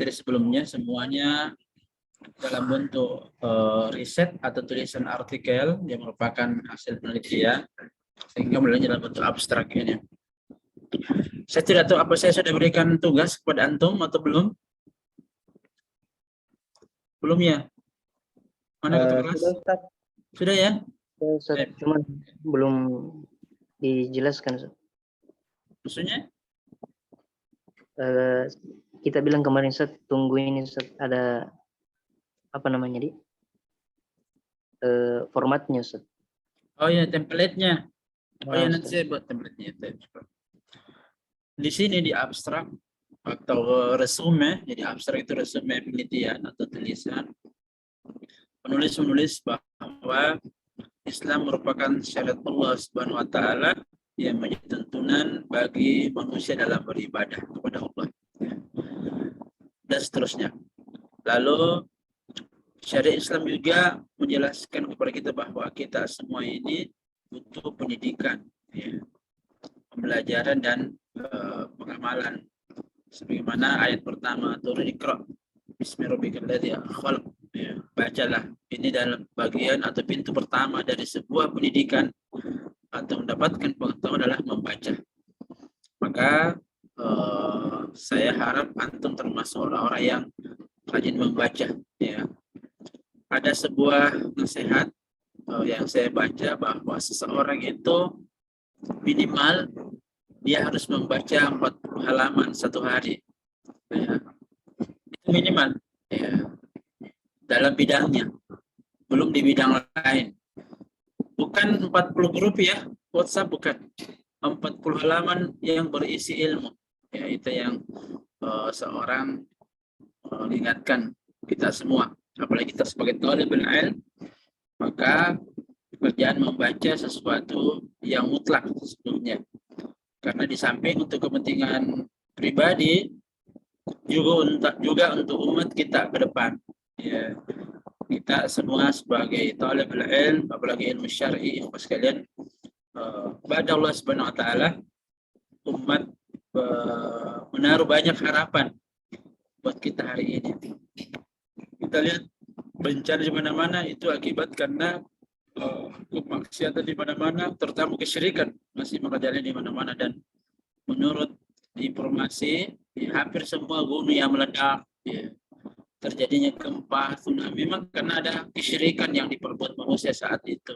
materi sebelumnya semuanya dalam bentuk riset atau tulisan artikel yang merupakan hasil penelitian, sehingga mulai dalam bentuk abstrak ini. Saya tidak tahu apa saya sudah berikan tugas kepada antum atau belum? Belum ya? Mana ketua kelas? Sudah, Ustaz. Sudah ya? Ustaz, cuman belum dijelaskan, Ustaz. Maksudnya? Kita bilang kemarin, Ustaz, tunggu ini, Ustaz, ada apa namanya, di formatnya, Ustaz. Oh ya, template-nya. Oh ya, nanti Ustaz. saya buat template-nya. Di sini di abstrak atau resume, jadi abstrak itu resume penelitian atau tulisan. Penulis menulis bahwa Islam merupakan syariat Allah Subhanahu wa taala yang menjadi tuntunan bagi manusia dalam beribadah kepada Allah. Dan seterusnya. Lalu syariat Islam juga menjelaskan kepada kita bahwa kita semua ini butuh pendidikan, ya, pembelajaran dan pengamalan. Sebagaimana ayat pertama turun Iqra Bismillahirrahmanirrahim, ya, bacalah. Ini dalam bagian atau pintu pertama dari sebuah pendidikan atau mendapatkan pengetahuan adalah membaca. Maka saya harap antum termasuk orang-orang yang rajin membaca. Ya. Ada sebuah nasihat yang saya baca bahwa seseorang itu minimal dia harus membaca 40 halaman satu hari. Ya. Itu minimal. Ya. Dalam bidangnya. Belum di bidang lain. Bukan 40 grup ya, WhatsApp bukan. 40 halaman yang berisi ilmu. Ya, itu yang seorang mengingatkan kita semua. Apalagi kita sebagai talibul ilm, maka pekerjaan membaca sesuatu yang mutlak sebelumnya. Karena di samping untuk kepentingan pribadi, juga untuk umat kita ke depan. Ya. Kita semua sebagai talibul ilm, apalagi ilmu syar'i, sekalian, pada Allah Subhanahu wa taala, umat menaruh banyak harapan buat kita hari ini. Kita lihat bencana di mana-mana itu akibat karena kemaksiatan di mana-mana, terutama kesyirikan masih merajalela di mana-mana, dan menurut informasi hampir semua gunung yang meledak, ya, terjadinya gempa, tsunami, memang karena ada kesyirikan yang diperbuat manusia saat itu.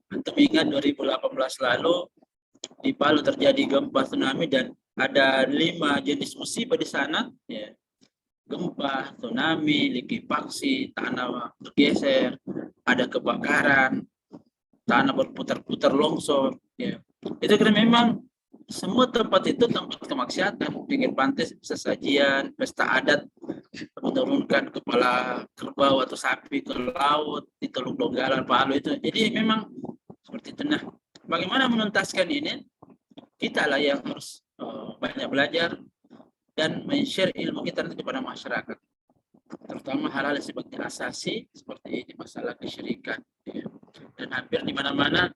Antum ingat 2018 lalu di Palu terjadi gempa, tsunami, dan ada 5 jenis musibah di sana, ya. Gempa, tsunami, likuifaksi, tanah bergeser, ada kebakaran, tanah berputar-putar, longsor, ya. Itu karena memang semua tempat itu tempat kemaksiatan. Pinggir pantai sesajian, pesta adat, menurunkan kepala kerbau atau sapi ke laut di Teluk Donggala, Palu itu. Jadi memang seperti itu. Nah, bagaimana menuntaskan ini? Kita lah yang harus banyak belajar dan men-share ilmu kita kepada masyarakat, terutama hal-hal yang sifatnya asasi seperti ini, masalah kesyirikan, ya. Dan hampir di mana-mana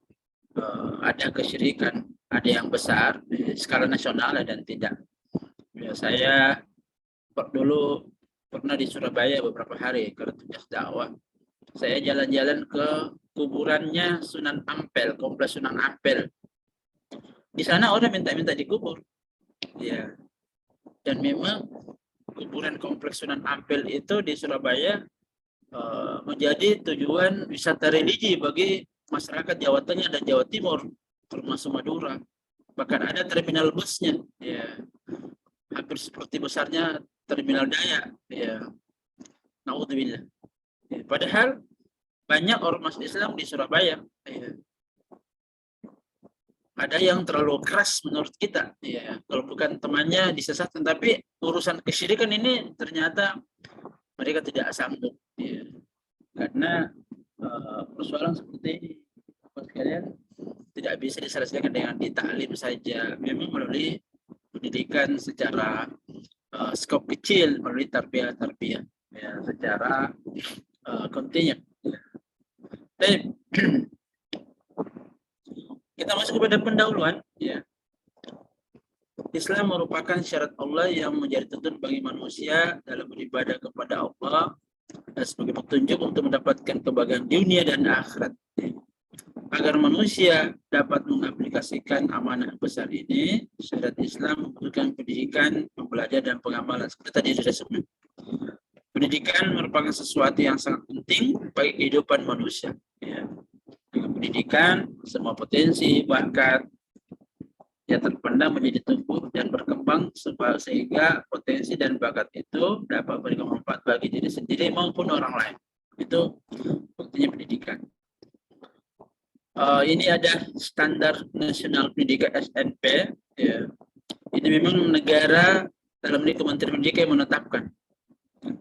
ada kesyirikan, ada yang besar di skala nasional dan tidak. Ya, saya dulu pernah di Surabaya beberapa hari karena tugas dakwah. Saya jalan-jalan ke kuburannya Sunan Ampel, kompleks Sunan Ampel. Di sana orang minta-minta dikubur, ya. Dan memang kuburan kompleks Sunan Ampel itu di Surabaya menjadi tujuan wisata religi bagi masyarakat Jawa Tengah dan Jawa Timur, termasuk Madura. Bahkan ada terminal busnya, ya, hampir seperti besarnya terminal Dayak, ya. Naudzubillah. Ya, padahal banyak ormas Islam di Surabaya, ya. Ada yang terlalu keras menurut kita, ya. Kalau bukan temannya disesatkan, tapi urusan kesyirikan ini ternyata mereka tidak sanggup, ya. Karena persoalan seperti apa sekalian tidak bisa diselesaikan dengan ditaklim saja. Memang melalui pendidikan secara skop kecil, melalui tarbiyah, ya, secara kontinu. Baik. Kita masuk kepada pendahuluan, ya. Islam merupakan syarat Allah yang menjadi tuntun bagi manusia dalam beribadah kepada Allah dan sebagai petunjuk untuk mendapatkan kebahagiaan dunia dan akhirat. Agar manusia dapat mengaplikasikan amanah besar ini, syariat Islam membutuhkan pendidikan, pembelajaran, dan pengamalan. Seperti tadi sudah sebut. Pendidikan merupakan sesuatu yang sangat penting bagi kehidupan manusia. Ya. Dengan pendidikan, semua potensi, bakat, yang terpendam menjadi tumbuh dan berkembang sehingga potensi dan bakat itu dapat memberikan manfaat bagi diri sendiri maupun orang lain. Itu buktinya pendidikan. Ini ada standar nasional pendidikan SNP. Ya. Ini memang negara dalam ini Kementerian Pendidikan yang menetapkan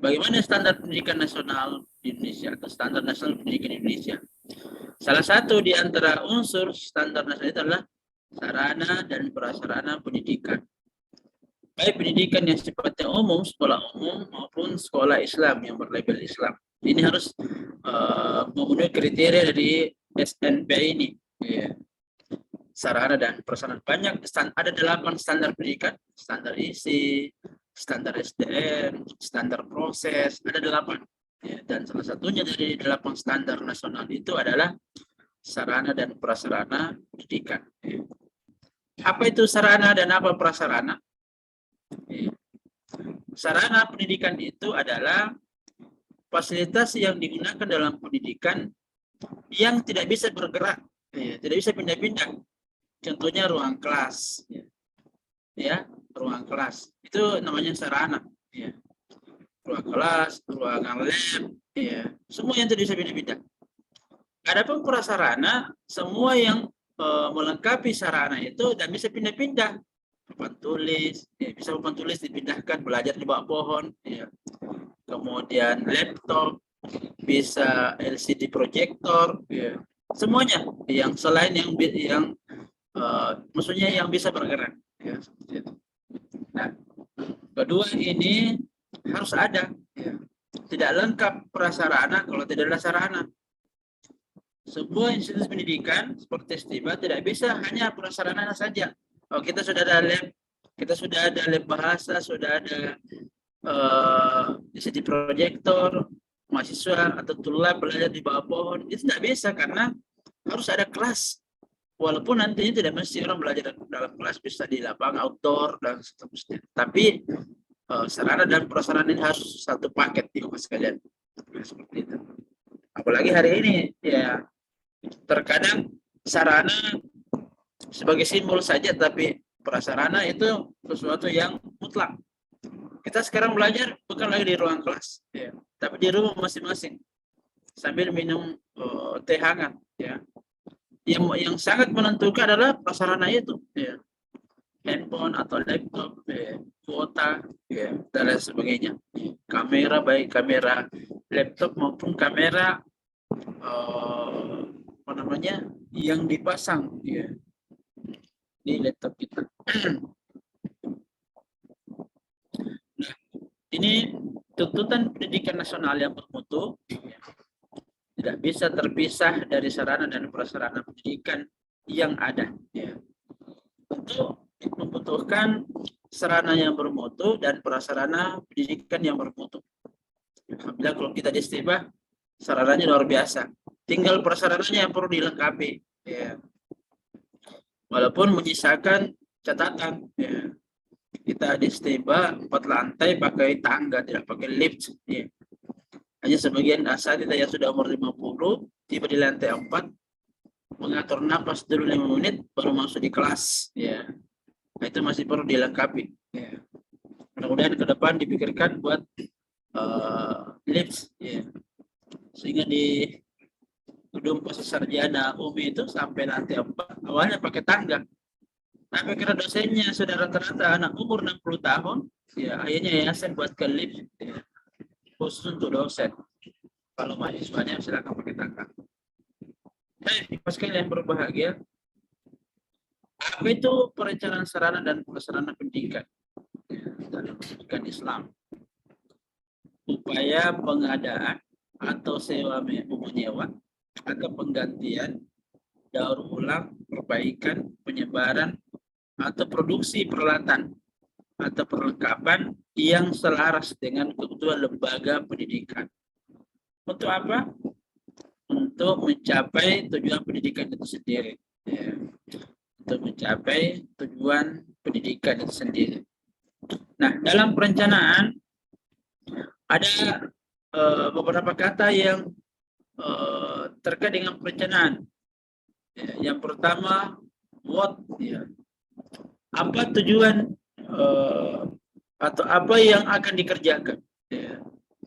bagaimana standar pendidikan nasional di Indonesia atau standar nasional pendidikan di Indonesia. Salah satu di antara unsur standar nasional itu adalah sarana dan prasarana pendidikan. Baik pendidikan yang sifatnya umum, sekolah umum maupun sekolah Islam yang berlabel Islam. Ini harus memenuhi kriteria dari SNP ini. Ya. Sarana dan prasarana banyak, ada 8 standar pendidikan, standar isi, standar SDM, standar proses, ada 8. Ya, dan salah satunya dari 8 standar nasional itu adalah sarana dan prasarana pendidikan. Ya. Apa itu sarana dan apa prasarana? Sarana pendidikan itu adalah fasilitas yang digunakan dalam pendidikan yang tidak bisa bergerak, tidak bisa pindah-pindah. Contohnya ruang kelas, ya, ruang kelas itu namanya sarana. Ya. Ruang kelas, ruangan lab, ya, semua yang tidak bisa pindah-pindah. Adapun prasarana, semua yang melengkapi sarana itu dan bisa pindah-pindah. Papan tulis, ya, bisa papan tulis dipindahkan, belajar di bawah pohon, ya. Kemudian laptop, bisa LCD proyektor, ya. Semuanya yang selain yang maksudnya yang bisa bergerak, ya, seperti itu. Nah, kedua ini harus ada, ya. Tidak lengkap prasarana kalau tidak ada sarana. Sebuah institusi pendidikan seperti STIBA tidak bisa hanya prasarana saja. Oh, kita sudah ada lab, kita sudah ada lab bahasa, sudah ada LCD proyektor, mahasiswa atau tulab belajar di bawah pohon. Itu tidak bisa karena harus ada kelas. Walaupun nantinya tidak mesti orang belajar dalam kelas, bisa di lapangan outdoor dan seterusnya. Tapi sarana dan prasarana ini harus satu paket di rumah sekalian. Seperti itu. Apalagi hari ini, ya, terkadang sarana sebagai simbol saja, tapi prasarana itu sesuatu yang mutlak. Kita sekarang belajar bukan lagi di ruang kelas, ya, tapi di rumah masing-masing sambil minum teh hangat. Ya. Yang sangat menentukan adalah prasarana itu, ya. Handphone atau laptop, ya, kuota, ya, dan lain sebagainya. Kamera, baik kamera laptop maupun kamera yang dipasang, ya, di laptop kita. Nah, ini tuntutan pendidikan nasional yang bermutu, ya, tidak bisa terpisah dari sarana dan prasarana pendidikan yang ada. Ya. Untuk membutuhkan sarana yang bermutu dan prasarana pendidikan yang bermutu. Alhamdulillah kalau kita di STIBA, sarananya luar biasa. Tinggal prasarananya yang perlu dilengkapi. Ya. Walaupun menyisakan catatan. Ya. Kita di STIBA 4 lantai pakai tangga, tidak pakai lift. Ya. Hanya sebagian asatidz yang sudah umur 50, tiba di lantai 4, mengatur napas dulu 5 menit, baru masuk di kelas. Ya. Nah, itu masih perlu dilengkapi. Ya. Mudah-mudahan ke depan dipikirkan buat lift. Ya. Sehingga di gedung Sarjana UMI itu sampai lantai 4 awalnya pakai tangga, tapi karena dosennya sudah rata-rata anak umur 60 tahun, ya akhirnya yayasan buatkan lift, ya, khusus untuk dosen. Kalau mahasiswanya silakan pakai tangga. Baik, sekalian berbahagia, apa itu perencanaan sarana dan prasarana pendidikan, ya, dalam pendidikan Islam? Upaya pengadaan atau sewa menyewa atau penggantian, daur ulang, perbaikan, penyebaran, atau produksi peralatan atau perlengkapan yang selaras dengan kebutuhan lembaga pendidikan. Untuk apa? Untuk mencapai tujuan pendidikan itu sendiri. Ya. Untuk mencapai tujuan pendidikan itu sendiri. Nah, dalam perencanaan ada beberapa kata yang terkait dengan perencanaan. Ya, yang pertama, what, ya. Apa tujuan atau apa yang akan dikerjakan. Ya.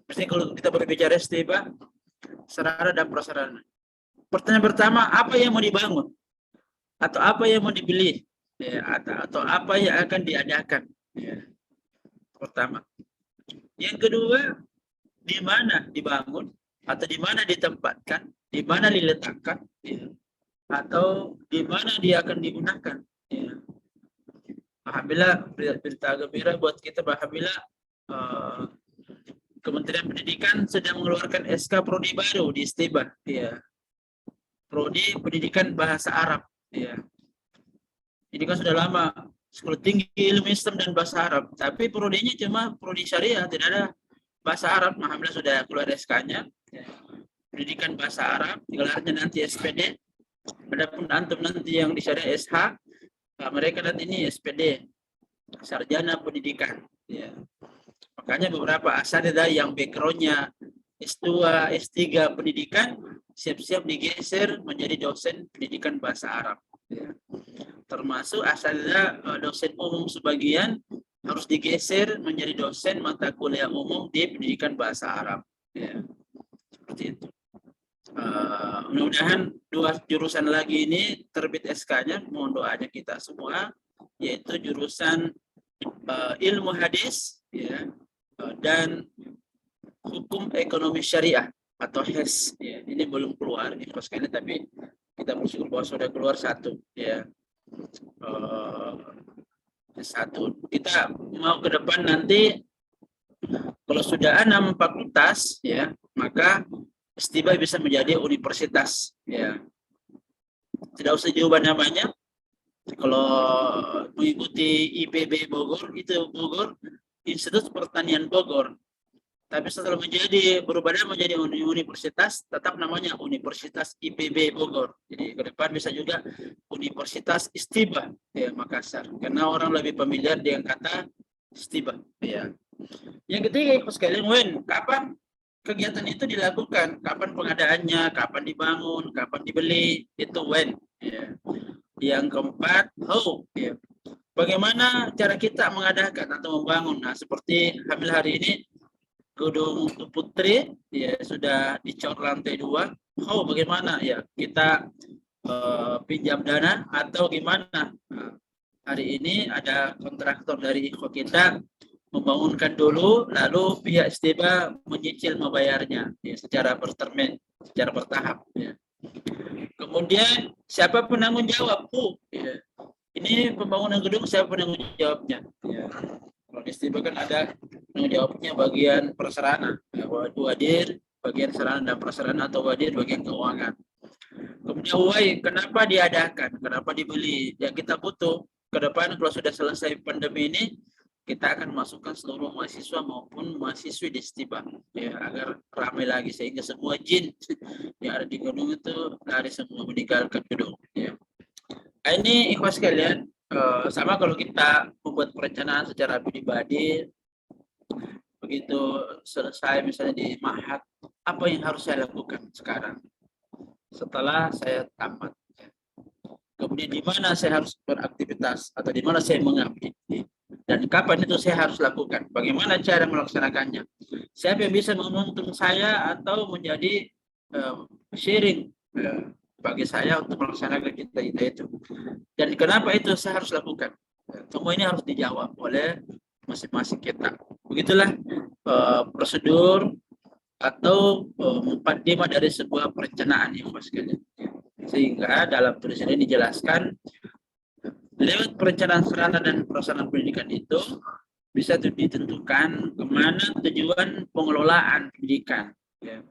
Maksudnya kalau kita berbicara STIBA, sarana dan prasarana. Pertanyaan pertama, apa yang mau dibangun? Atau apa yang mau dibeli? Ya, atau apa yang akan diadakan? Ya. Pertama. Yang kedua, di mana dibangun? Atau di mana ditempatkan? Di mana diletakkan? Ya. Atau di mana dia akan digunakan? Ya. Alhamdulillah, berita gembira buat kita, alhamdulillah Kementerian Pendidikan sedang mengeluarkan SK Prodi baru di STIBA, ya. Prodi Pendidikan Bahasa Arab, ya. Ini kan sudah lama Sekolah Tinggi Ilmu Islam dan Bahasa Arab, tapi prodinya cuma prodi syariah, tidak ada bahasa Arab. Alhamdulillah sudah keluar SK-nya, ya. Pendidikan Bahasa Arab, gelarnya nanti SPD. Adapun antum nanti yang di syariah SH, mereka nanti ini SPD, Sarjana Pendidikan, ya. Makanya beberapa asatidzah yang background-nya S2, S3 pendidikan siap-siap digeser menjadi dosen pendidikan bahasa Arab. Ya. Termasuk asatidzah dosen umum sebagian harus digeser menjadi dosen mata kuliah umum di pendidikan bahasa Arab. Ya. Seperti itu. Mudah-mudahan 2 jurusan lagi ini terbit SK-nya, mohon doanya kita semua, yaitu jurusan ilmu hadis, ya, dan hukum ekonomi syariah atau HES. Ya. Ini belum keluar info sekali, tapi kita bersyukur bahwa sudah keluar satu. Ya. Satu. Kita mau ke depan nanti kalau sudah 6 fakultas, ya, maka STIBA bisa menjadi universitas. Ya. Tidak usah diubah namanya. Kalau mengikuti IPB Bogor, itu Bogor, Institut Pertanian Bogor. Tapi setelah berubah nama menjadi universitas, tetap namanya Universitas IPB Bogor. Jadi ke depan bisa juga Universitas STIBA, ya, Makassar. Karena orang lebih familiar dengan kata STIBA. Ya. Yang ketiga, Ibu sekalian, kapan kegiatan itu dilakukan? Kapan pengadaannya? Kapan dibangun? Kapan dibeli? Itu when. Ya. Yang keempat, how. Ya. Bagaimana cara kita mengadakan atau membangun? Nah, seperti hamil hari ini, Gedung Putri, ya, sudah dicor lantai 2. How, bagaimana? Ya, kita pinjam dana atau gimana? Nah, hari ini ada kontraktor dari IKHO kita membangunkan dulu, lalu pihak STIBA menyicil membayarnya, ya, secara bertermin, secara bertahap. Ya. Kemudian siapa penanggung jawab? Ya. Ini pembangunan gedung, siapa penanggung jawabnya? Ya. Kalau di STIBA kan ada penanggung jawabnya bagian prasarana, ya, wadir, bagian sarana dan prasarana, atau wadir bagian keuangan. Kemudian kenapa diadakan? Kenapa dibeli? Ya, kita butuh ke depan kalau sudah selesai pandemi ini, kita akan masukkan seluruh mahasiswa maupun mahasiswi di STIBA, ya, agar ramai lagi sehingga semua jin yang ada di gedung itu lari semua meninggalkan gedung. Ya. Ini ikhwas sekalian, sama kalau kita membuat perencanaan secara pribadi, begitu selesai misalnya di Mahat, apa yang harus saya lakukan sekarang setelah saya tamat? Kemudian di mana saya harus beraktivitas atau di mana saya mengabdi? Dan kapan itu saya harus lakukan? Bagaimana cara melaksanakannya? Siapa yang bisa menuntun saya atau menjadi sharing bagi saya untuk melaksanakan cita-cita itu? Dan kenapa itu saya harus lakukan? Semua ini harus dijawab oleh masing-masing kita. Begitulah prosedur atau mukadimah dari sebuah perencanaan, ya, sekalian. Sehingga dalam tulisan ini dijelaskan lewat perencanaan sarana dan prasarana pendidikan itu bisa ditentukan kemana tujuan pengelolaan pendidikan, ya.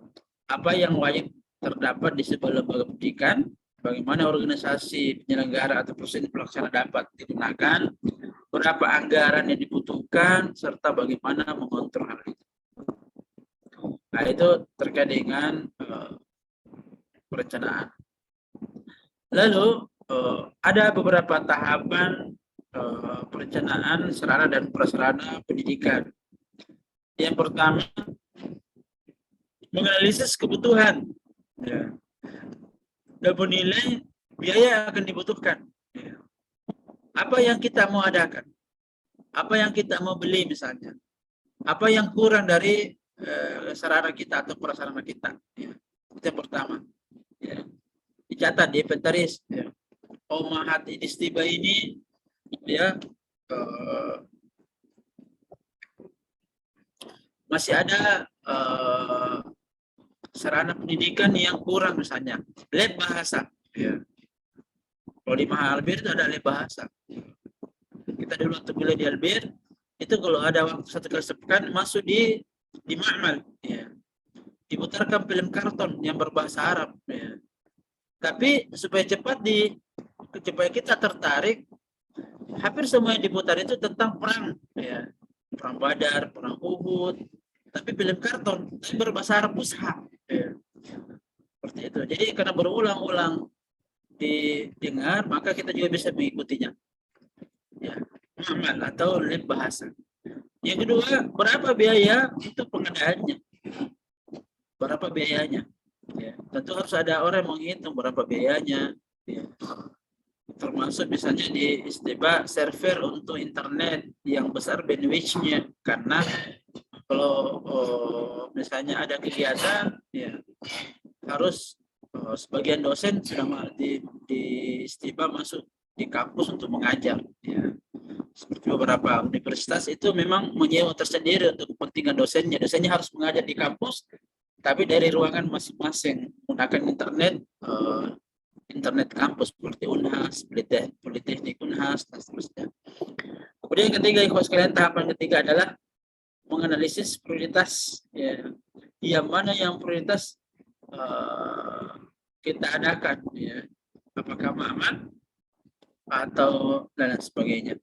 Apa yang wajib terdapat di sebuah lembaga pendidikan, bagaimana organisasi penyelenggara atau proses pelaksana dapat digunakan, berapa anggaran yang dibutuhkan, serta bagaimana mengontrol hal itu. Nah, itu terkait dengan perencanaan. Lalu ada beberapa tahapan perencanaan sarana dan prasarana pendidikan. Yang pertama, menganalisis kebutuhan, ya, dan menilai biaya yang akan dibutuhkan. Ya. Apa yang kita mau adakan, apa yang kita mau beli misalnya, apa yang kurang dari sarana kita atau prasarana kita. Ya. Itu yang pertama. Ya. Dicatat di inventaris. Ya. Oh, Mahat Istiba ini, ya, masih ada sarana pendidikan yang kurang, misalnya lab bahasa. Ya. Kalau di Mahalbir itu ada lab bahasa. Kita dulu waktu kuliah di Albir itu kalau ada waktu 1 kali sepekan masuk di Ma'mal, ya. Diputarkan film karton yang berbahasa Arab. Ya. Tapi supaya supaya kita tertarik, hampir semua yang diputar itu tentang perang, ya. Perang Badar, perang Uhud, tapi film karton, tapi berbahasa Arab Fusha. Ya. Seperti itu. Jadi karena berulang-ulang didengar, maka kita juga bisa mengikutinya. Ya, amal atau lab bahasa. Yang kedua, berapa biaya untuk pengadaannya? Berapa biayanya? Ya, tentu harus ada orang yang menghitung berapa biayanya. Ya. Termasuk misalnya di Istiba server untuk internet yang besar bandwidth-nya, karena kalau misalnya ada kegiatan, ya harus sebagian dosen sudah di Istiba masuk di kampus untuk mengajar. Ya. Seperti beberapa universitas itu memang menyewa tersendiri untuk kepentingan dosennya. Dosennya harus mengajar di kampus, tapi dari ruangan masing-masing menggunakan internet kampus seperti Unhas, Politeknik Unhas, dan seterusnya. Kemudian yang ketiga, tahapan ketiga adalah menganalisis prioritas. Ya. Yang mana yang prioritas kita adakan, ya. Apakah Ma'aman atau dan sebagainya.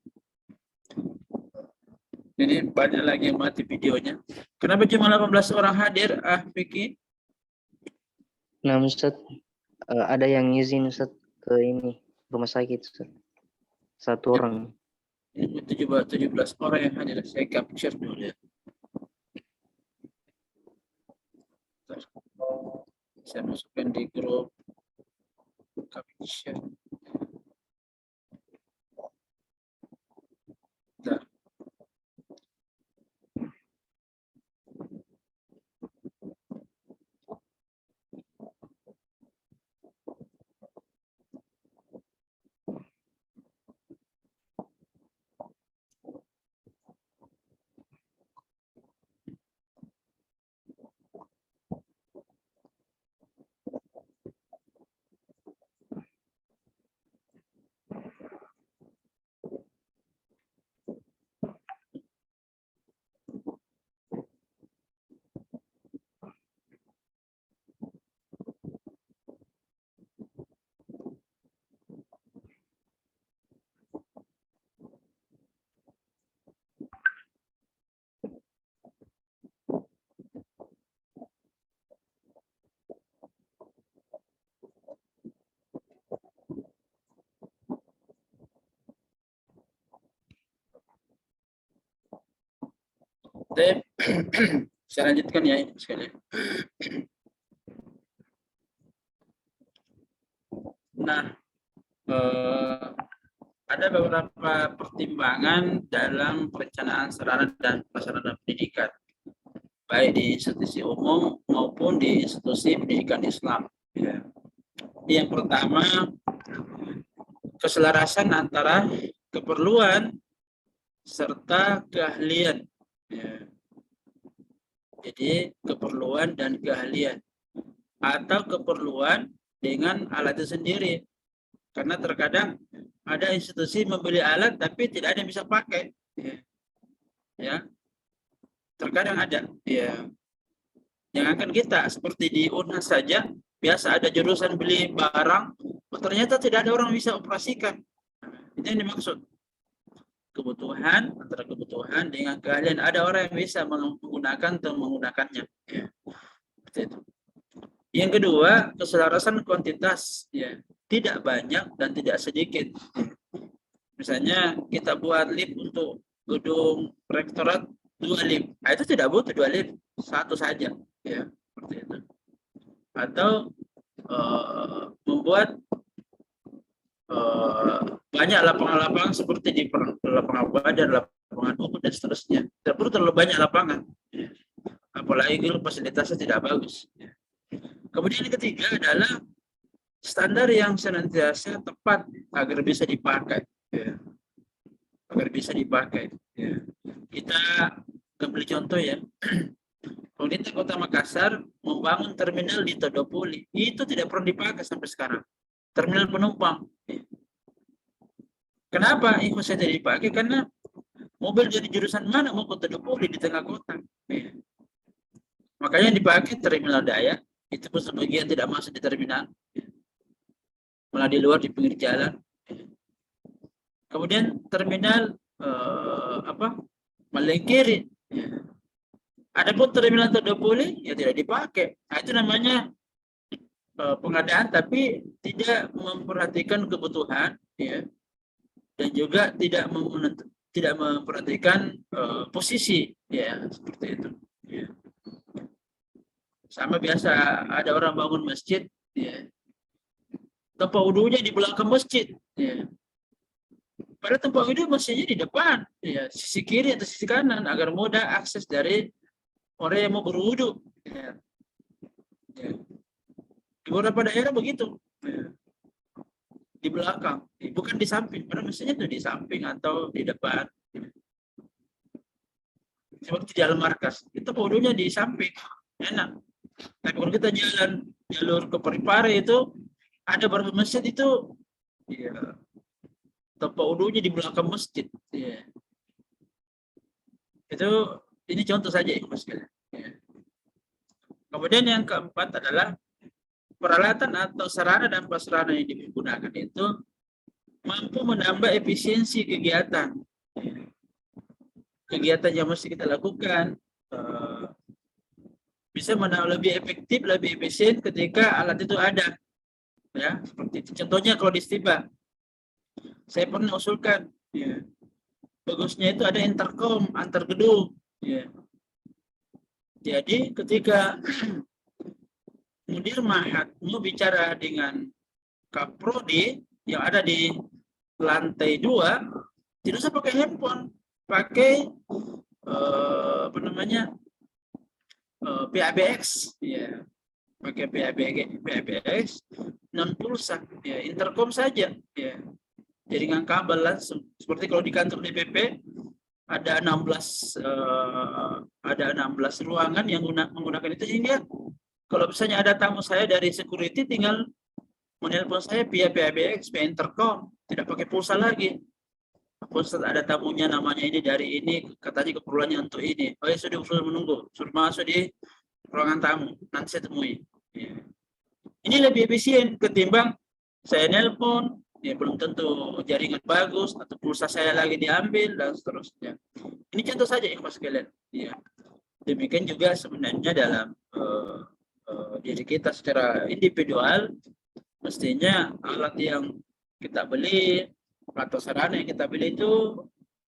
Ini banyak lagi yang mati videonya. Kenapa cuma 18 orang hadir, Vicky? Nah, Ustaz, ada yang izin Ustaz ke ini rumah sakit Ustaz. 1 orang. Ini 17 orang yang hadir. Saya capture dulu ya. Saya masukkan di grup capture. Bentar. Saya lanjutkan ya ini sekali. Nah, ada beberapa pertimbangan dalam perencanaan sarana dan prasarana pendidikan, baik di institusi umum maupun di institusi pendidikan Islam. Ya. Yang pertama, keselarasan antara keperluan serta keahlian. Ya. Jadi keperluan dan keahlian, atau keperluan dengan alat itu sendiri. Karena terkadang ada institusi membeli alat tapi tidak ada yang bisa pakai. Ya. Terkadang ada. Ya. Jangankan kita, seperti di Unhas saja, biasa ada jurusan beli barang, ternyata tidak ada orang bisa operasikan. Itu yang dimaksud. Kebutuhan, antara kebutuhan dengan keahlian. Ada orang yang bisa menggunakan atau menggunakannya. Ya. Seperti itu. Yang kedua, keselarasan kuantitas. Ya. Tidak banyak dan tidak sedikit. Misalnya kita buat lift untuk gedung rektorat 2 lift. Nah, itu tidak butuh 2 lift, 1 saja. Ya, seperti itu. Atau membuat banyak lapangan-lapangan seperti di lapangan Badar, lapangan Uhud dan seterusnya. Tidak perlu terlalu banyak lapangan. Ya. Apalagi kalau fasilitasnya tidak bagus. Ya. Kemudian yang ketiga adalah standar yang senantiasa tepat agar bisa dipakai. Ya. Agar bisa dipakai. Ya. Kita ambil contoh ya. Pemerintah Kota Makassar membangun terminal di Todopoli. Itu tidak pernah dipakai sampai sekarang. Terminal penumpang. Kenapa infrastruktur tidak dipakai? Karena mobil dari jurusan mana mau ke Todopoli di tengah kota. Makanya dipakai terminal Dayak. Itu pun sebagian tidak masuk di terminal. Malah di luar di pinggir jalan. Kemudian terminal Malengkiri. Ada pun terminal Todopoli ya tidak dipakai. Nah, itu namanya pengadaan tapi tidak memperhatikan kebutuhan, ya, dan juga tidak memperhatikan posisi, ya, seperti itu. Ya. Sama biasa ada orang bangun masjid, ya, tempat wudhunya di belakang masjid, ya. Padahal tempat wudhu masjidnya di depan, ya, sisi kiri atau sisi kanan agar mudah akses dari orang yang mau berwudhu. Ya. Ya. Di beberapa daerah begitu, ya. Di belakang, bukan di samping. Padahal mestinya itu di samping atau di depan. Seperti di dalam markas, itu wudhunya di samping, enak. Tapi kalau kita jalan jalur ke Parepare itu ada beberapa masjid itu, ya, tempat wudhunya di belakang masjid. Ya. Itu ini contoh saja ya, Mas. Ya. Kemudian yang keempat adalah peralatan atau sarana dan prasarana yang digunakan itu mampu menambah efisiensi kegiatan. Kegiatan yang mesti kita lakukan bisa lebih efektif, lebih efisien ketika alat itu ada. Ya, seperti itu. Contohnya kalau di Stiba, saya pernah usulkan, ya, bagusnya itu ada intercom antar gedung. Ya. Jadi ketika mudir Mahat mau bicara dengan Kaprodi yang ada di lantai 2, tidak usah pakai handphone, pakai PABX, ya, pakai PABX non pulsa, ya, intercom saja, ya, jaringan kabel langsung. Seperti kalau di kantor DPP ada 16 ruangan yang menggunakan itu, sehingga kalau misalnya ada tamu saya dari security tinggal menelpon saya via PABX, via intercom, tidak pakai pulsa lagi. Ustaz ada tamunya namanya ini dari ini, katanya keperluannya untuk ini. Oh ya sudah menunggu, suruh masuk di ruangan tamu, nanti saya temui. Ya. Ini lebih efisien ketimbang saya nelpon, ya belum tentu jaringan bagus atau pulsa saya lagi diambil dan seterusnya. Ini contoh saja ya Mas sekalian. Ya. Demikian juga sebenarnya dalam diri kita secara individual, mestinya alat yang kita beli atau sarana yang kita beli itu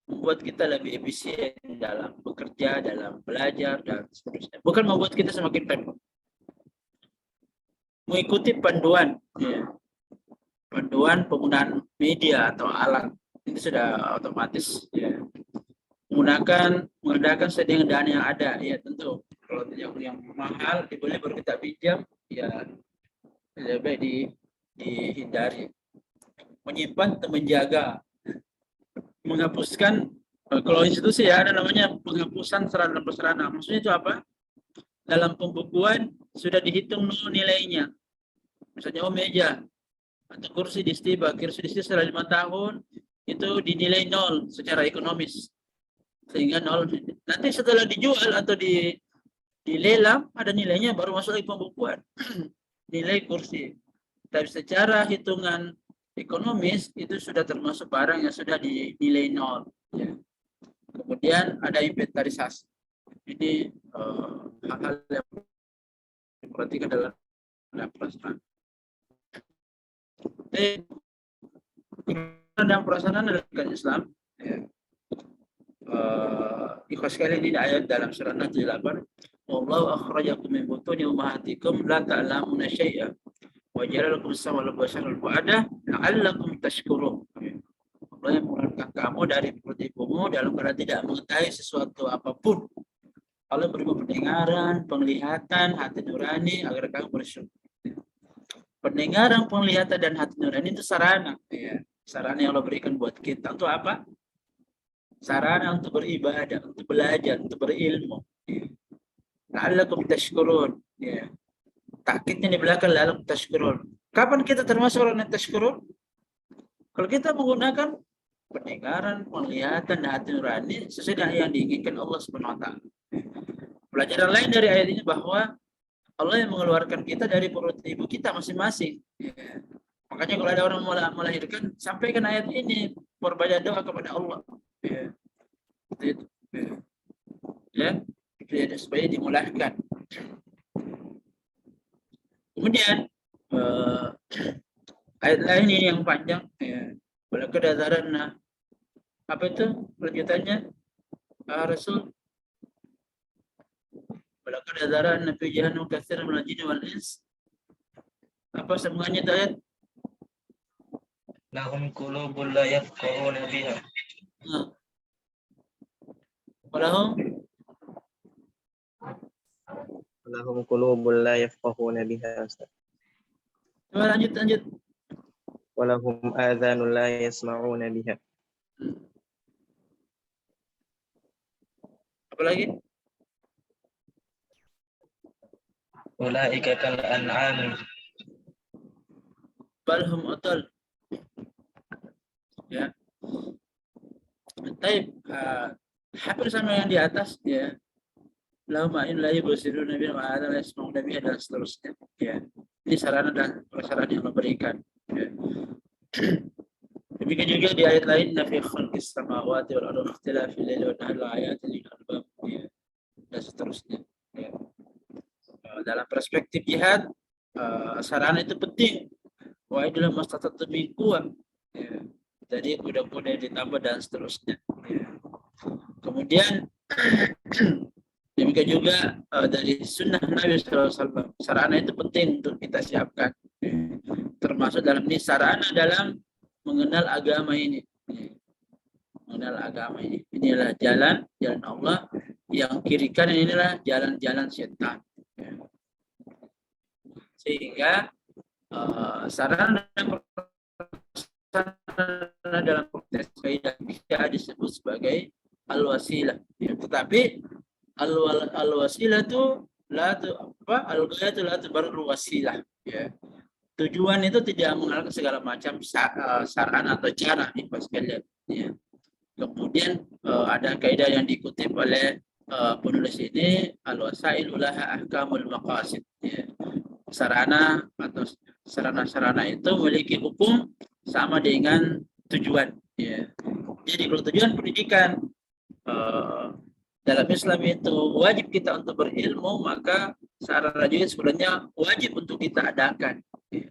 membuat kita lebih efisien dalam bekerja, dalam belajar, dan seterusnya. Bukan membuat kita semakin repot. Mengikuti panduan, ya, panduan penggunaan media atau alat, itu sudah otomatis, ya. Menggunakan sesuai dengan dana yang ada, ya tentu. Kalau yang mahal dibeli baru kita pinjam, ya lebih baik dihindari. Menyimpan atau menjaga, menghapuskan, kalau institusi ya ada namanya penghapusan sarana prasarana. Maksudnya itu apa? Dalam pembukuan sudah dihitung nilainya. Misalnya meja atau kursi di Stiba setelah 5 tahun itu dinilai 0 secara ekonomis, sehingga 0. Nanti setelah dijual atau dilelang ada nilainya, baru masuk lagi pembukuan nilai kursi. Tapi secara hitungan ekonomis itu sudah termasuk barang yang sudah dinilai nol. Ya. Kemudian ada inventarisasi. Ini hal-hal yang diperhatikan dalam pelaksanaan. Dan pelaksanaan dalam Islam, ya. Ikhwas sekalian, ini ayat dalam surah An-Nahl 8. Wallahu akhrajakum min butuni ummahatikum la ta'lamuna syai'a wa ja'ala lakum as-sam'a wal basara wal fu'ada la'allakum tashkurun. Allah yang mengeluarkan kamu dari perut ibumu dalam keadaan tidak mengetahui sesuatu apapun. Allah beri pendengaran, penglihatan, hati nurani agar kamu bersyukur. Pendengaran, penglihatan, dan hati nurani itu sarana. Ya. Sarana yang Allah berikan buat kita. Untuk apa? Sarana untuk beribadah, untuk belajar, untuk berilmu. La'allakum tashkurun. Ya. Takkitnya di belakang la'allakum tashkurun. Kapan kita termasuk orang yang tashkurun? Kalau kita menggunakan pendengaran, penglihatan, dan hati nurani sesuai dengan yang diinginkan Allah Subhanahu wa taala. Pelajaran lain dari ayat ini bahwa Allah yang mengeluarkan kita dari perut ibu kita masing-masing. Ya. Makanya kalau ada orang melahirkan, sampaikan ayat ini, perbanyak doa kepada Allah. Ya. Itu. Ya. Ya, supaya dimulahkan. Kemudian ayat lain ini yang panjang. Ya. Walaqad adzaranna. Apa itu lanjutannya? Rasul. Walaqad adzaranna fi jahannam katsiran minal jinni wal ins. Apa sambungannya itu ayat? Lahum qulubun la yafqahuna biha. Lahum qulubun la yafqahuna biha. Coba lanjut. Walahum adhanun la yasma'una biha. Apa lagi? Ulaika kal an'am Bal hum adall. Ya. Taib, hampir sama yang di atas, ya. Lahum ma'in la yubsiruna bihi wa hadza la yasma'una bihi dan seterusnya. Ya. Ini sarana dan prasarana yang Allah berikan. Ya. Demikian juga di ayat lain, fi khalqis samawati wal ardi ikhtilafil laili wan nahari ayatin lil albab, ya. Dan seterusnya. Ya. Dalam perspektif jihad, sarana itu penting. Wa idul mastata'tum min quwwah. Ya. Jadi kuda-kuda ditambah dan seterusnya. Ya. Kemudian demikian juga dari sunnah Nabi SAW, sarana itu penting untuk kita siapkan. Ya. Termasuk dalam ini sarana dalam mengenal agama ini. Ya. Mengenal agama ini. Inilah jalan Allah. Yang kiri kanan inilah jalan-jalan setan. Ya. Sehingga sarana dalam konteks kaidah bisa disebut sebagai al-wasilah. Ya, tetapi al-wasilah itu al-ghayah itu la tubarru wasilah. Ya. Tujuan itu tidak mengalahkan segala macam sarana atau cara nih Pak sekalian. Ya. Kemudian ada kaidah yang dikutip oleh penulis ini, al-wasail ulaha ahkamul maqasid. Ya. Sarana atau sarana-sarana itu memiliki hukum sama dengan tujuan. Ya. Jadi kalau tujuan pendidikan dalam Islam itu wajib kita untuk berilmu, maka sarana juga sebenarnya wajib untuk kita adakan. Ya.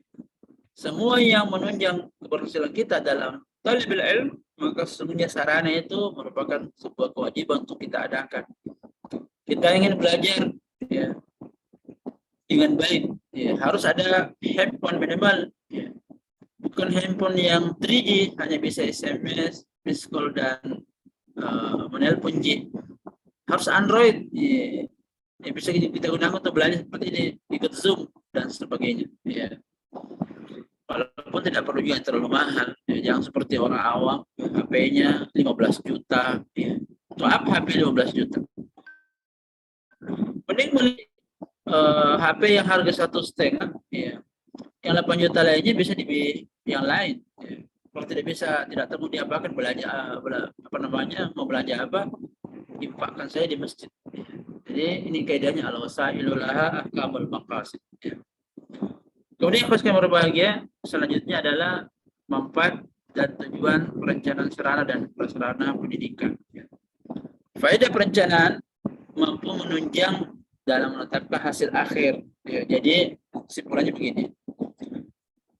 Semua yang menunjang keberhasilan kita dalam talibul ilm, maka sesungguhnya sarana itu merupakan sebuah kewajiban untuk kita adakan. Kita ingin belajar, ya, dengan baik, ya, harus ada handphone minimal, ya. Bukan handphone yang 3G, hanya bisa SMS, miss call, dan menelpon J. Harus Android, ya. Ya, bisa kita gunakan untuk belajar seperti ini, ikut Zoom dan sebagainya. Ya. Walaupun tidak perlu juga terlalu mahal, ya. Jangan seperti orang awam, HP-nya 15 juta. Ya. Untuk apa HP 15 juta? Mending beli HP yang harga 1,5, ya. Yang 8 juta lainnya bisa dibeli yang lain. Ya. Kalau tidak tahu diapakan belanja mau belanja apa, infakkan saya di masjid. Jadi ini kaidahnya al-wasailul laha ahkamul maqasid. Ya. Kemudian yang berbahagia selanjutnya adalah manfaat dan tujuan perencanaan sarana dan prasarana pendidikan. Faedah perencanaan mampu menunjang dalam menetapkan hasil akhir. Ya, jadi kesimpulannya begini.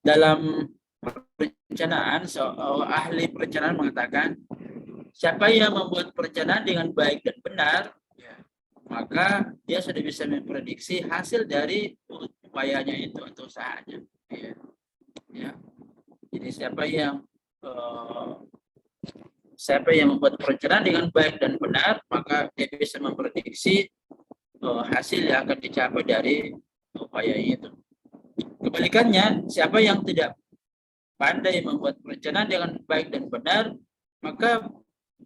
Dalam perencanaan, ahli perencanaan mengatakan siapa yang membuat perencanaan dengan baik dan benar, ya, maka dia sudah bisa memprediksi hasil dari upayanya itu atau usahanya. Ya. Ya. Jadi siapa yang membuat perencanaan dengan baik dan benar, maka dia bisa memprediksi hasil yang akan dicapai dari upaya itu. Kebalikannya, siapa yang tidak pandai membuat perencanaan dengan baik dan benar, maka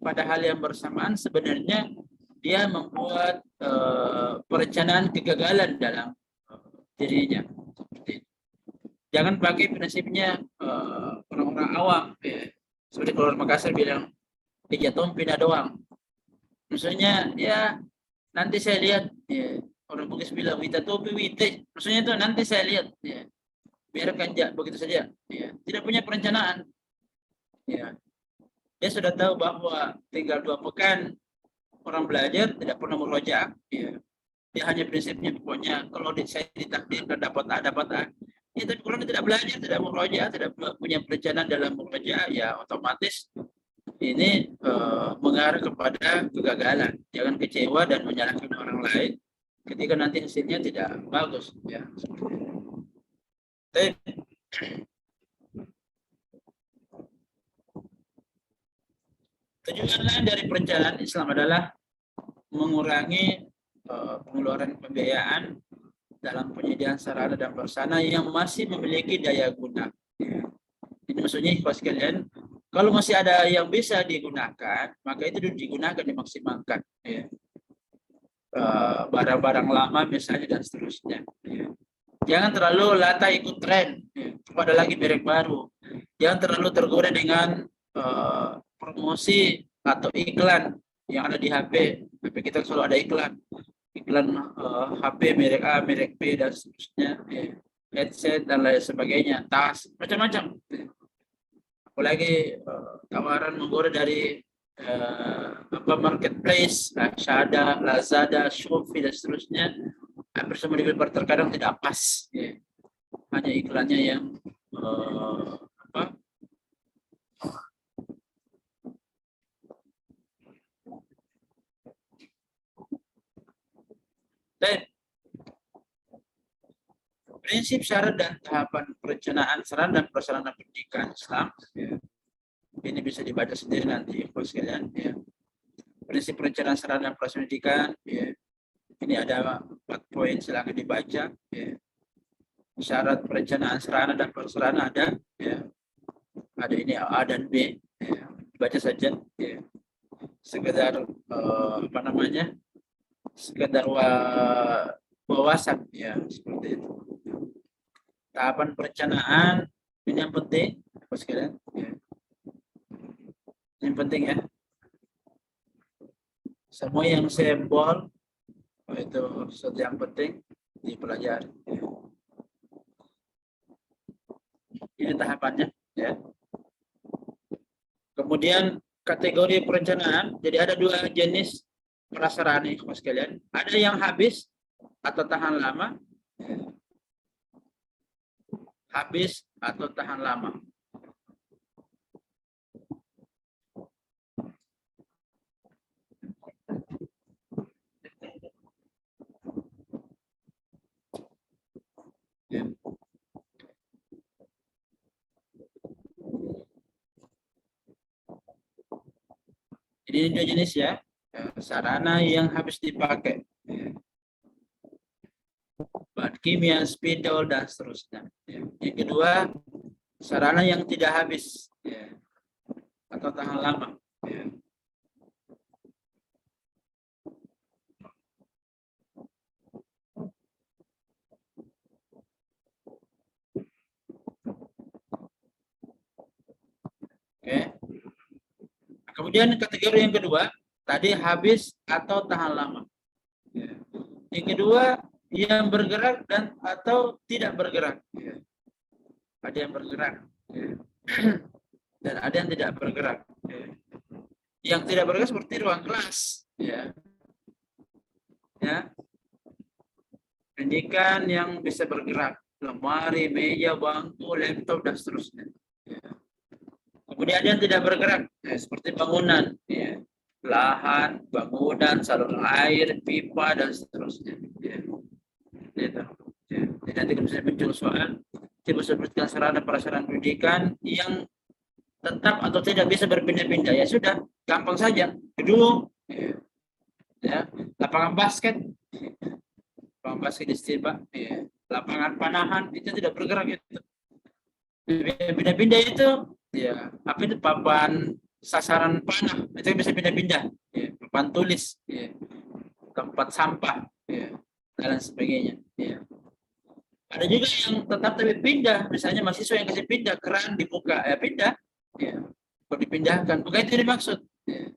pada hal yang bersamaan sebenarnya dia membuat perencanaan kegagalan dalam dirinya. Jangan pakai prinsipnya orang-orang awam. Ya. Seperti kalau orang Makassar bilang, jatuh pindah doang. Maksudnya ya nanti saya lihat. Ya. Orang Bugis bilang wita topi wite. Maksudnya itu nanti saya lihat. Ya. Biarkan begitu saja. Ya. Tidak punya perencanaan. Ya. Dia sudah tahu bahwa tinggal 2 pekan orang belajar tidak pernah meroja. Ya. Dia hanya prinsipnya pokoknya kalau saya ditakdirkan dapat A, dapat A. Ya, tapi kalau tidak belajar, tidak meroja, tidak punya perencanaan dalam meroja, ya otomatis ini mengarah kepada kegagalan. Jangan kecewa dan menyalahkan orang lain ketika nanti hasilnya tidak bagus. Ya. Tujuan lain dari perencanaan Islam adalah mengurangi pengeluaran pembiayaan dalam penyediaan sarana dan prasarana yang masih memiliki daya guna. Ya. Ini maksudnya ikhwas sekalian, kalau masih ada yang bisa digunakan, maka itu digunakan, dimaksimalkan. Ya. Barang-barang lama misalnya dan seterusnya. Ya. Jangan terlalu lata ikut tren. Ya. Ada lagi merek baru. Jangan terlalu tergoda dengan promosi atau iklan yang ada di HP. HP kita selalu ada iklan HP merek A, merek B dan seterusnya, headset dan lain sebagainya, tas, macam-macam. Apalagi tawaran menggoda dari marketplace, Shada, Lazada, Shopee dan seterusnya, hampir semua developer terkadang tidak pas. Ya. Hanya iklannya yang prinsip syarat dan tahapan perencanaan sarana dan prasarana pendidikan Islam. Ya. Ini bisa dibaca sendiri nanti, sekalian. Ya. Prinsip perencanaan sarana dan prasarana pendidikan. Ya. Ini ada 4 poin, silakan dibaca. Ya. Syarat perencanaan sarana dan prasarana ada. Ya. Ada ini A dan B. Ya. Baca saja. Ya. Sekedar sekedar wawasan, ya seperti itu. Tahapan perencanaan ini yang penting, sekalian. Ya. Yang penting ya. Semua yang simbol itu sesuatu yang penting dipelajari. Ya. Ini tahapannya, ya. Kemudian kategori perencanaan, jadi ada 2 jenis prasarana, sekalian. Ada yang habis atau tahan lama. Habis atau tahan lama. Ya. Jadi 2 jenis ya. Sarana yang habis dipakai. Bahan kimia, spidol, dan seterusnya. Yang kedua, sarana yang tidak habis, ya, atau tahan lama. Ya. Oke. Kemudian kategori yang kedua, tadi habis atau tahan lama. Ya. Yang kedua, yang bergerak dan atau tidak bergerak. Ya. ada yang bergerak, ya. Dan ada yang tidak bergerak. Ya. Yang tidak bergerak seperti ruang kelas, ya. Ya. Pendidikan yang bisa bergerak, lemari, meja, bangku, laptop, dan seterusnya. Ya. Kemudian ada yang tidak bergerak, ya, seperti bangunan, ya. Lahan, bangunan, saluran air, pipa, dan seterusnya. Ya. Gitu. Ya. Jadi nanti kalau misalnya muncul soal, coba sebutkan sarana prasarana pendidikan yang tetap atau tidak bisa berpindah-pindah. Ya sudah, gampang saja. Gedung, ya, lapangan basket, istilah, ya. Lapangan panahan itu tidak bergerak itu. Pindah-pindah itu, ya, apa itu papan sasaran panah itu bisa pindah-pindah, ya. Papan tulis, ya. Tempat sampah, ya. Dan sebagainya. Ya. Ada juga yang tetap tapi pindah, misalnya mahasiswa yang kasih pindah keran dibuka, ya pindah, ya. Kalau dipindahkan, bukan itu dimaksud, ya.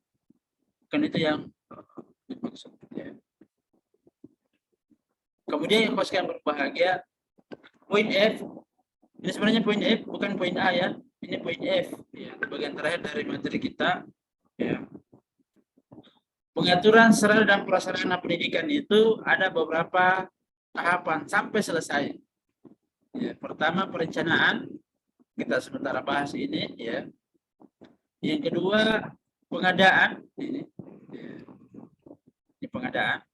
Bukan itu yang dimaksud. Ya. Kemudian yang yang berbahagia, poin F, ini sebenarnya poin F bukan poin A ya, ini poin F, ya, bagian terakhir dari materi kita. Ya. Pengaturan sarana dan prasarana pendidikan itu ada beberapa tahapan sampai selesai. Ya, pertama perencanaan, kita sementara bahas ini, ya. Yang kedua pengadaan, ini pengadaan.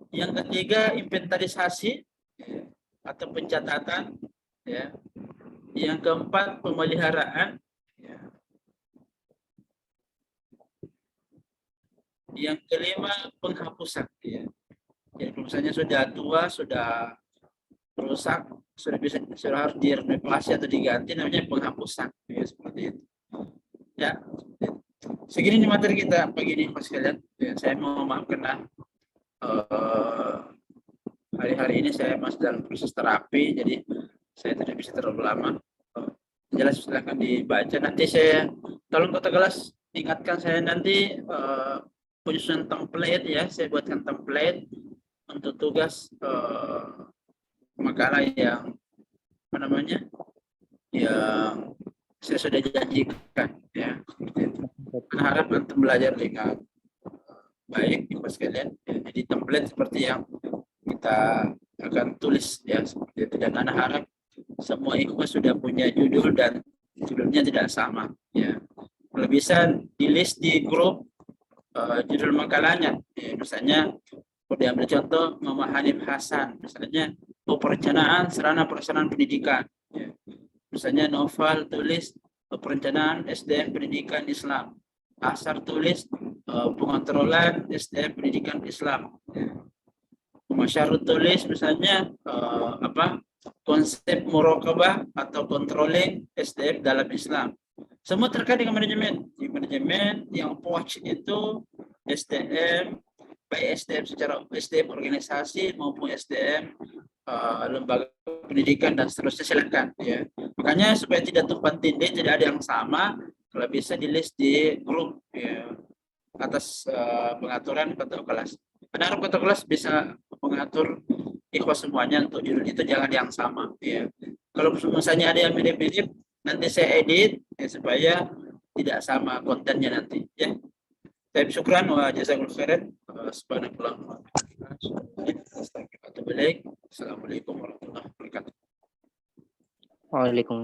Yang ketiga inventarisasi, ya, atau pencatatan, ya. Yang keempat pemeliharaan, ya. Yang kelima penghapusan, ya. Jadi misalnya sudah tua, sudah rusak, sudah harus direnovasi atau diganti, namanya penghapusan, ya, seperti itu. Ya, segini nih materi kita pagi ini Mas kalian. Ya, saya mau maaf karena hari-hari ini saya masih dalam proses terapi, jadi saya tidak bisa terlalu lama. Jelas silahkan dibaca. Nanti saya tolong Kota Kelas ingatkan saya nanti penyusunan template, ya. Saya buatkan template untuk tugas makalah yang apa namanya, yang saya sudah janjikan, ya. Harap untuk belajar dengan baik Mas kalian. Ya, jadi template seperti yang kita akan tulis, ya, seperti itu. Dan anak harap semua ikhwas sudah punya judul dan judulnya tidak sama, ya. Kalau bisa di list di grup judul makalahnya, ya. Misalnya kalau diambil contoh Muhammad Hanif Hasan, misalnya perencanaan sarana prasarana pendidikan, ya. Misalnya Novel tulis perencanaan SDM pendidikan Islam, Asar tulis pengontrolan SDM pendidikan Islam, ya. Masyarut tulis misalnya konsep muraqabah atau controlling SDM dalam Islam. Semua terkait dengan manajemen. Di manajemen yang POAC itu SDM, baik SDM secara SDM organisasi maupun SDM lembaga pendidikan dan seterusnya, silakan, ya. Makanya supaya tidak tumpang tindih, tidak ada yang sama, kalau bisa di list di grup, ya, atas pengaturan Kota Kelas. Karena harap Kota Kelas bisa mengatur ikhwas semuanya untuk judul itu jangan yang sama, ya. Kalau misalnya ada yang mirip-mirip, nanti saya edit, ya, supaya tidak sama kontennya nanti, ya. Saya syukran wa jazakumullahu khairan. Subhanallah. Assalamualaikum warahmatullahi wabarakatuh. Waalaikumsalam.